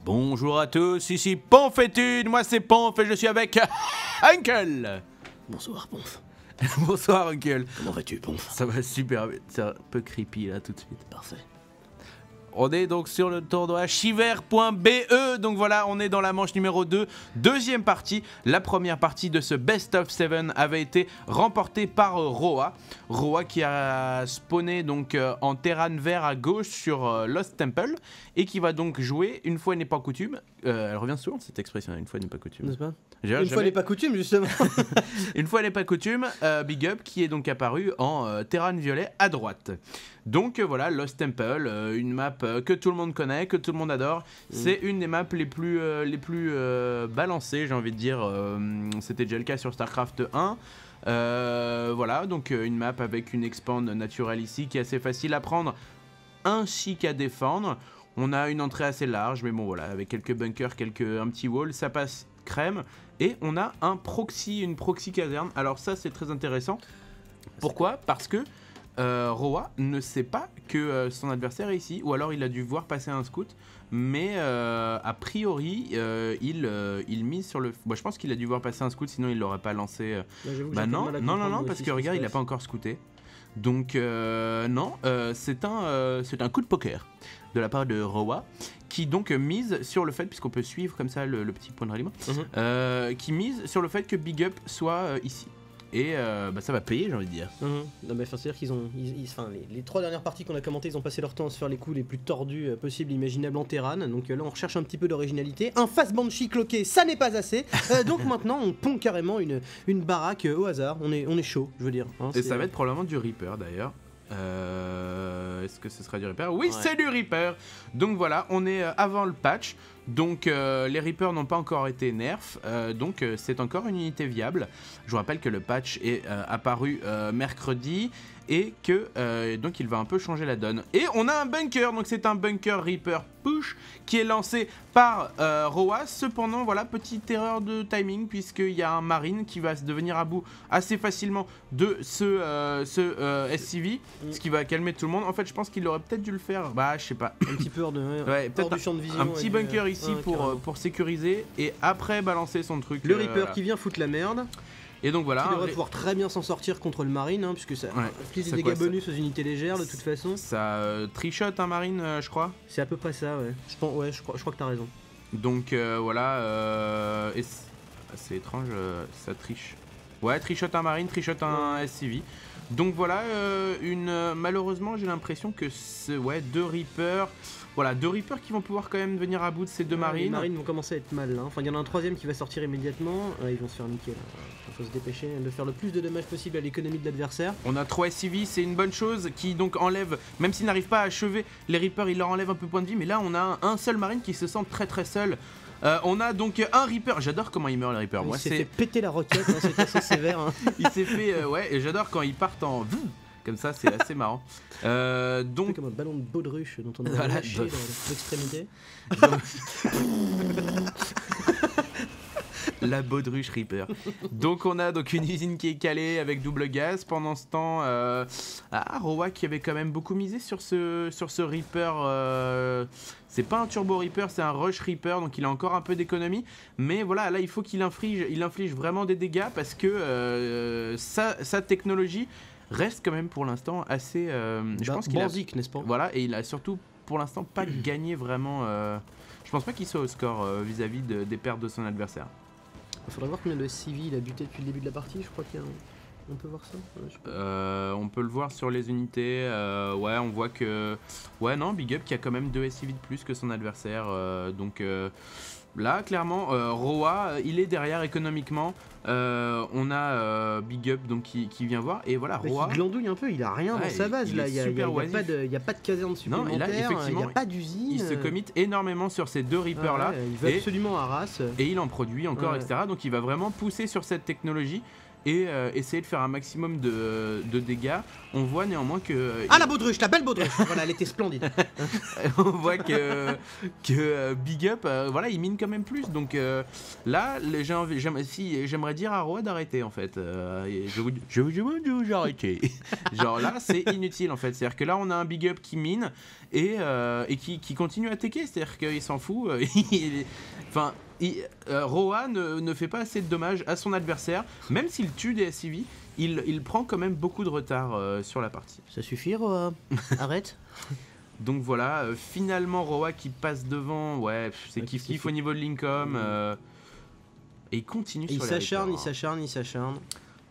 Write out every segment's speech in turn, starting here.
Bonjour à tous, ici Ponfétude, moi c'est Ponf et je suis avec Uncle. Bonsoir Ponf. Bonsoir Uncle. Comment vas-tu Ponf? Ça va super vite, c'est un peu creepy là tout de suite. Parfait. On est donc sur le tournoi Shiver.be, donc voilà, on est dans la manche numéro 2, deuxième partie. La première partie de ce Best of 7 avait été remportée par Roa. Roa qui a spawné donc en terrain vert à gauche sur Lost Temple et qui va donc jouer, une fois n'est pas coutume, elle revient souvent cette expression, une fois n'est pas coutume. N'est-ce pas? Une fois n'est pas coutume justement. Une fois n'est pas coutume, Big Up qui est donc apparu en terrain violet à droite. Donc voilà, Lost Temple, une map que tout le monde connaît, que tout le monde adore. C'est une des maps les plus balancées, j'ai envie de dire. C'était déjà le cas sur StarCraft 1. Voilà, donc une map avec une expand naturelle ici qui est assez facile à prendre ainsi qu'à défendre. On a une entrée assez large, mais bon voilà, avec quelques bunkers, un petit wall, ça passe crème. Et on a un proxy, une proxy caserne. Alors ça c'est très intéressant. Pourquoi? Parce que Roa ne sait pas que son adversaire est ici, ou alors il a dû voir passer un scout, mais a priori il mise sur le... Bon, je pense qu'il a dû voir passer un scout, sinon il l'aurait pas lancé. Bah non, parce que regarde, il a pas encore scouté. Donc non, c'est un coup de poker de la part de Roa, qui donc mise sur le fait, puisqu'on peut suivre comme ça le petit point de ralliement, qui mise sur le fait que Big Up soit ici. Et bah ça va payer, j'ai envie de dire. Non mais c'est-à-dire qu'ils ont, les 3 dernières parties qu'on a commentées, ils ont passé leur temps à se faire les coups les plus tordus possibles, imaginables en terrain. Donc là on recherche un petit peu d'originalité. Un face banshee cloqué, ça n'est pas assez. Donc maintenant on pond carrément une baraque au hasard. On est chaud, je veux dire. Hein, et ça va être probablement du Reaper d'ailleurs. Est-ce que ce sera du Reaper? Oui, ouais. C'est du Reaper. Donc voilà, on est avant le patch. Donc les Reapers n'ont pas encore été nerfs, donc c'est encore une unité viable. Je vous rappelle que le patch est apparu mercredi et que donc il va un peu changer la donne. Et on a un bunker, donc c'est un bunker Reaper push qui est lancé par Roa. Cependant, voilà, petite erreur de timing puisqu'il y a un marine qui va se devenir à bout assez facilement de ce SCV, ce qui va calmer tout le monde. En fait, je pense qu'il aurait peut-être dû le faire, bah je sais pas. Un petit peu hors du champ de vision. Un petit bunker ici pour sécuriser et après balancer son truc. Le Reaper qui vient foutre la merde. Et donc voilà. Qui devrait pouvoir très bien s'en sortir contre le marine, hein, puisque ça inflige des dégâts bonus aux unités légères de toute façon. Ça trichote un marine, je crois. C'est à peu près ça, ouais. Je crois que t'as raison. Donc voilà. C'est étrange, ça triche. Ouais, trichote un marine, trichote un SCV. Donc voilà, malheureusement j'ai l'impression que deux Reapers. Voilà, 2 Reapers qui vont pouvoir quand même venir à bout de ces 2 marines. Les marines vont commencer à être mal là. Enfin, il y en a un 3ème qui va sortir immédiatement. Ils vont se faire niquer là. Il faut se dépêcher de faire le plus de dommages possible à l'économie de l'adversaire. On a 3 SCV, c'est une bonne chose qui donc enlève, même s'ils n'arrivent pas à achever les Reapers, il leur enlève un peu de points de vie. Mais là, on a un seul marine qui se sent très seul. On a donc un Reaper, j'adore comment il meurt le Reaper. Moi, il s'est fait péter la roquette, hein, c'est assez sévère. Hein. Il s'est fait, ouais, et j'adore quand ils partent en... Comme ça, c'est assez marrant. Donc comme un ballon de baudruche dont on a lâché dans l'extrémité. La baudruche Reaper. Donc on a donc une usine qui est calée avec double gaz. Pendant ce temps, Roa qui avait quand même beaucoup misé sur ce Reaper. C'est pas un Turbo Reaper, c'est un Rush Reaper, donc il a encore un peu d'économie. Mais voilà, là il faut qu'il inflige vraiment des dégâts parce que sa technologie reste quand même pour l'instant assez... je pense qu'il basique, n'est-ce pas? Voilà, et il a surtout pour l'instant pas gagné vraiment... je pense pas qu'il soit au score vis-à-vis des pertes de son adversaire. Il faudrait voir combien de SCV il a buté depuis le début de la partie, je crois qu'il y a on peut voir ça on peut le voir sur les unités, ouais on voit que... Ouais non, Big Up qui a quand même 2 SCV de plus que son adversaire, donc... Là, clairement, Roa, il est derrière économiquement. On a Big Up donc, qui vient voir. Et voilà, Roa. Il glandouille un peu, il a rien dans sa base. Là. Il n'y a pas de caserne supplémentaire, non, et là, il n'y a pas d'usine. Il se commit énormément sur ces 2 Reapers là. Il veut absolument à race. Et il en produit encore, etc. Donc il va vraiment pousser sur cette technologie. Et essayer de faire un maximum de dégâts. On voit néanmoins que... la baudruche, la belle baudruche. Voilà, elle était splendide. On voit que Big Up, voilà, il mine quand même plus. Donc là, j'aimerais devrait dire à Roa d'arrêter en fait. Je vous demande d'arrêter. Genre là, c'est inutile en fait. C'est-à-dire que là, on a un big up qui mine et qui continue à attaquer. C'est-à-dire qu'il s'en fout. Roa ne fait pas assez de dommages à son adversaire. Même s'il tue des SCV, il prend quand même beaucoup de retard sur la partie. Ça suffit, Roa. Arrête. Donc voilà, finalement Roa qui passe devant, ouais, c'est kiff-kiff au niveau de l'income. Et il continue sur les il s'acharne.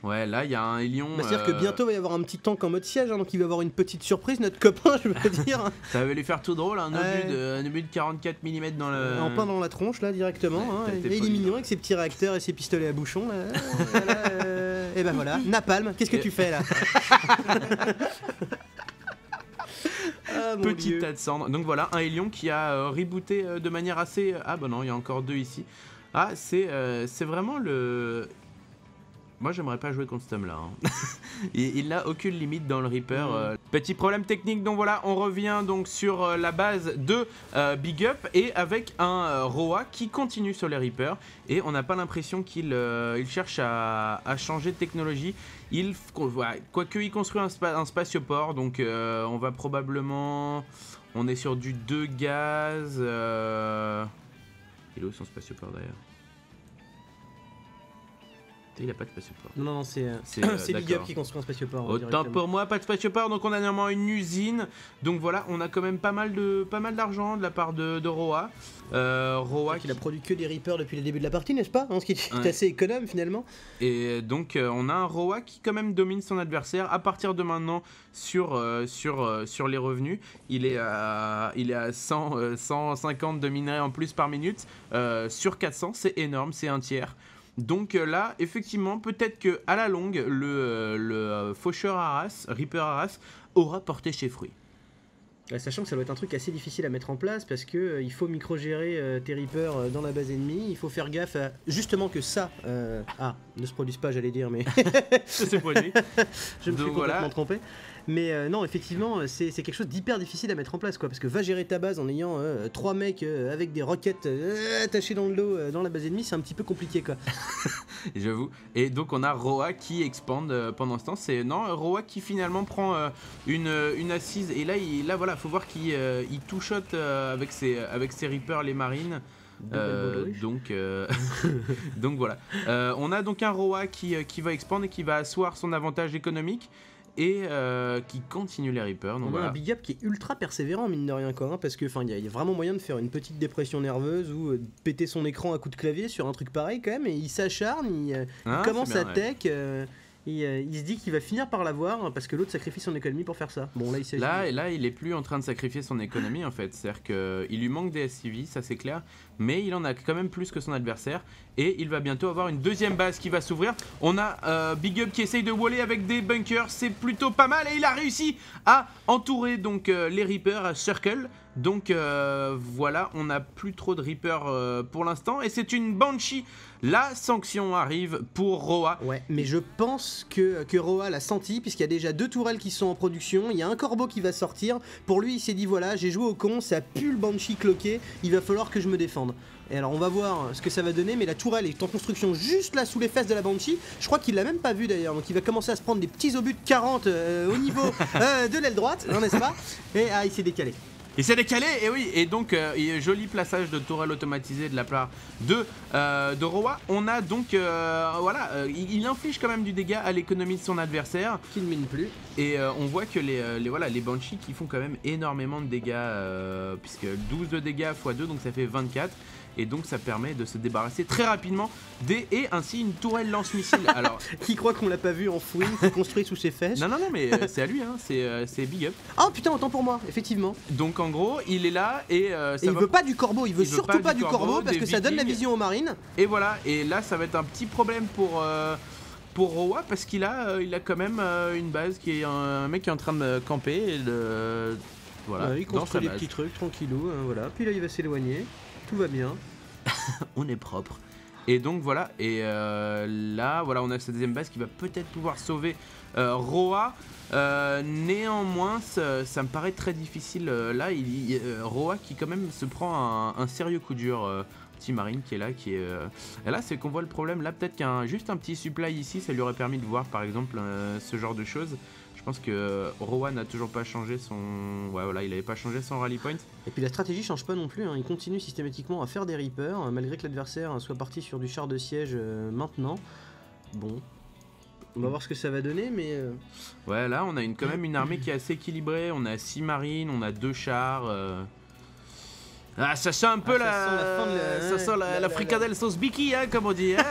Ouais, là il y a un Hélion. C'est-à-dire que bientôt il va y avoir un petit tank en mode siège, hein, donc il va avoir une petite surprise, notre copain, je veux dire. Ça va lui faire tout drôle, un obus de 44 mm dans le. En plein dans la tronche, là, directement. Ouais, et il est mignon avec ses petits réacteurs et ses pistolets à bouchon. Et ben voilà, Napalm, qu'est-ce que tu fais là? Petit tas de cendres. Donc voilà, un Hélion qui a rebooté de manière assez. Ah bah non, il y a encore 2 ici. Ah, c'est vraiment le. Moi, j'aimerais pas jouer contre cet homme-là. Hein. Il n'a aucune limite dans le Reaper. Petit problème technique, donc voilà, on revient donc sur la base de Big Up et avec un Roa qui continue sur les Reapers. Et on n'a pas l'impression qu'il cherche à changer de technologie. Quoique il construit un spatioport, donc on va probablement... On est sur du 2 gaz. Il est où son spatioport d'ailleurs? Il a pas de spatioport. Non, c'est Big Up qui construit un spatioport. Autant pour moi, pas de spatioport, donc on a néanmoins une usine. Donc voilà, on a quand même pas mal d'argent de la part de Roa. Roa qui a produit que des Reapers depuis le début de la partie, n'est-ce pas, ce qui est assez économe finalement. Et donc on a un Roa qui quand même domine son adversaire à partir de maintenant sur les revenus. Il est à 150 de minerais en plus par minute sur 400, c'est énorme, c'est un tiers. Donc là, effectivement, peut-être que à la longue, le faucheur Arras, Reaper Arras, aura porté ses fruits. Sachant que ça doit être un truc assez difficile à mettre en place parce que il faut micro-gérer tes Reapers dans la base ennemie, il faut faire gaffe à justement que ça ne se produise pas, j'allais dire, mais ça s'est produit. Je me suis complètement trompé. Mais non, effectivement, c'est quelque chose d'hyper difficile à mettre en place, quoi, parce que va gérer ta base en ayant 3 mecs avec des roquettes attachées dans le dos dans la base ennemie, c'est un petit peu compliqué, quoi. J'avoue. Et donc on a Roa qui expande pendant ce temps. C'est Roa qui finalement prend une assise. Et là voilà, faut voir qu'il two-shot avec ses Reapers les marines. Donc voilà. On a donc un Roa qui va expandre et qui va asseoir son avantage économique. Et qui continue les Reapers. Donc on a un Big Up qui est ultra persévérant, mine de rien, quoi, hein, parce que il y a vraiment moyen de faire une petite dépression nerveuse ou de péter son écran à coups de clavier sur un truc pareil quand même, et il s'acharne, il commence à tech, il se dit qu'il va finir par l'avoir parce que l'autre sacrifie son économie pour faire ça. Bon, là il est plus en train de sacrifier son économie en fait, c'est-à-dire qu'il lui manque des SCV, ça c'est clair, mais il en a quand même plus que son adversaire et il va bientôt avoir une deuxième base qui va s'ouvrir. On a Big Up qui essaye de waller avec des bunkers, c'est plutôt pas mal et il a réussi à entourer donc les Reapers à Circle. Donc voilà, on n'a plus trop de Reapers pour l'instant et c'est une Banshee. La sanction arrive pour Roa. Ouais, mais je pense que Roa l'a senti puisqu'il y a déjà 2 tourelles qui sont en production, il y a un corbeau qui va sortir. Pour lui, il s'est dit voilà, j'ai joué au con, ça pue le Banshee cloqué, il va falloir que je me défende. Et alors on va voir ce que ça va donner, mais la tourelle est en construction juste là sous les fesses de la Banshee. Je crois qu'il l'a même pas vu d'ailleurs, donc il va commencer à se prendre des petits obus de 40 au niveau de l'aile droite, n'est-ce pas? Et il s'est décalé. Il s'est décalé, et oui, et donc joli plaçage de tourelle automatisée de la part de Roa. On a donc, il inflige quand même du dégât à l'économie de son adversaire. Qui ne mine plus. Et on voit que les Banshees qui font quand même énormément de dégâts, puisque 12 de dégâts x 2, donc ça fait 24. Et donc ça permet de se débarrasser très rapidement et ainsi une tourelle lance-missile. Alors, qui croit qu'on l'a pas vu en fouine construit sous ses fesses? Non, mais c'est à lui, hein, c'est Big Up. Oh putain, autant pour moi, effectivement. Donc en gros, il est là et il veut pas du corbeau, il veut surtout pas du corbeau parce que ça donne la vision aux marines. Et voilà, et là ça va être un petit problème pour Roa parce qu'il a quand même une base qui est un mec qui est en train de camper et voilà, il construit des petits trucs tranquillou, voilà. Puis là il va s'éloigner, tout va bien. On est propre. Et donc voilà, et là voilà, on a cette deuxième base qui va peut-être pouvoir sauver Roa. Néanmoins, ça me paraît très difficile. Là, Roa qui quand même se prend un sérieux coup dur Team Marine qui est là, et là c'est qu'on voit le problème. Là peut-être juste un petit supply ici, ça lui aurait permis de voir par exemple ce genre de choses. Je pense que Rowan n'a toujours pas changé son... Ouais voilà, il avait pas changé son rally point. Et puis la stratégie change pas non plus, hein. Il continue systématiquement à faire des Reapers, malgré que l'adversaire soit parti sur du char de siège maintenant. Bon, on va voir ce que ça va donner, mais... Ouais, là on a quand même une armée qui est assez équilibrée, on a 6 marines, on a 2 chars... Ah, ça sent un peu la fricadelle sauce Biki, hein, comme on dit. Hein.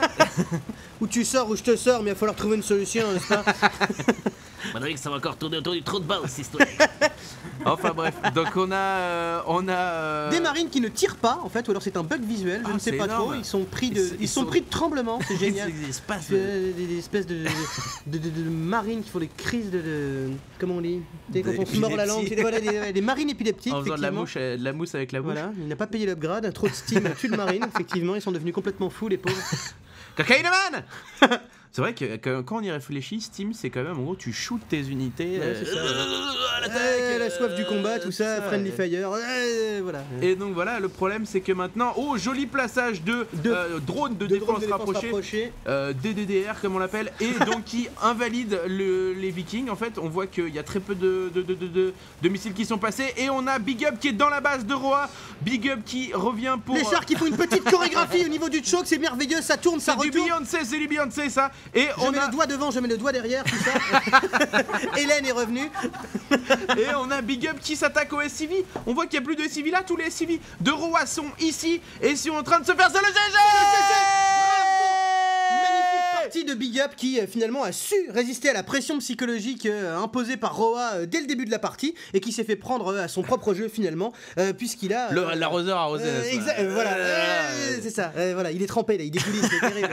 Où tu sors, où je te sors, mais il va falloir trouver une solution, n'est-ce pas? Madrid, ça va encore tourner autour du trou de balle, cette histoire. Enfin bref, donc on a des marines qui ne tirent pas, en fait, ou alors c'est un bug visuel, je ne sais pas trop. Ils sont pris de tremblement, c'est génial. Des espèces de marines qui font des crises de comment on dit, quand on se mord la langue. Voilà, des marines épileptiques. En faisant de la mousse avec la bouche. Voilà, il n'a pas payé l'upgrade, trop de Steam tue de marine, effectivement, ils sont devenus complètement fous, les pauvres. Cocaine man. C'est vrai que quand on y réfléchit, Steam, c'est quand même en gros tu shootes tes unités. Ouais, c'est ça. La soif du combat, tout ça, friendly fire, voilà. Et donc voilà, le problème c'est que maintenant, joli plaçage de drones de défense rapprochés, DDR comme on l'appelle, et donc qui invalide les Vikings. En fait, on voit qu'il y a très peu de missiles qui sont passés, et on a Big Up qui est dans la base de Roa. Big Up qui revient pour... Les chars qui font une petite chorégraphie au niveau du choke, c'est merveilleux, ça tourne, ça retourne. C'est du Beyoncé ça. Et je mets le doigt devant, je mets le doigt derrière, tout ça. Hélène est revenue. Et on a Big Up qui s'attaque au SCV. On voit qu'il n'y a plus de SCV là, tous les SCV de Roa sont ici et sont en train de se faire le GG. Partie de Big Up qui finalement a su résister à la pression psychologique imposée par Roa dès le début de la partie et qui s'est fait prendre à son propre jeu finalement puisqu'il a l'arroseur arrosé. Voilà, c'est ça. Voilà, il est trempé là, il dégouline, c'est terrible.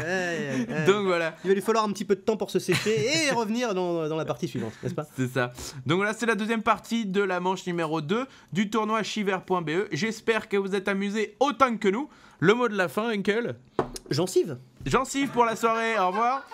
Donc voilà. Il va lui falloir un petit peu de temps pour se sécher et revenir dans la partie suivante, n'est-ce pas? C'est ça. Donc voilà, c'est la deuxième partie de la manche numéro 2 du tournoi Shiver.be. J'espère que vous êtes amusés autant que nous. Le mot de la fin, Uncle? Gencive. Gencive pour la soirée, au revoir.